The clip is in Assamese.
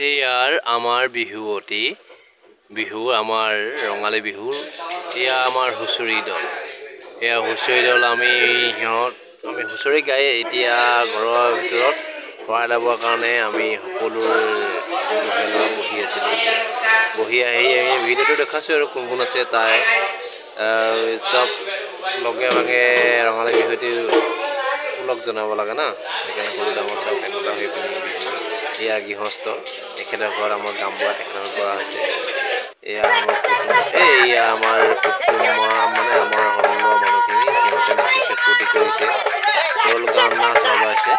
ইয়াৰ আমাৰ বিহুৱতী বিহু আমাৰ ৰঙালী বিহু এয়া আমাৰ হুঁচৰি দল এয়া হুঁচৰি দল আমি হুঁচৰি গাই এতিয়া ঘৰৰ ভিতৰত শৰাই ল'বৰ কাৰণে আমি সকলো ল'ৰা বহি আছিলোঁ বহি আহি ভিডিঅ'টো দেখাইছোঁ আৰু কোন কোন আছে তাই চব লগে ভাগে ৰঙালী বিহুটি লগ জনাব লাগে না সেইকাৰণে সৰু ডাঙৰ চব একতা হৈ পিনি এয়া গৃহস্থ তেখেতৰ ঘৰত আমাৰ গাম বোৱা তেখেতৰ কৰা হৈছে এয়া আমাৰ মানে আমাৰ সৰুঙৰ মানুহখিনি সিহঁতে নাচিছে ফূৰ্তি কৰিছে ঢোল গান নাচ বজাইছে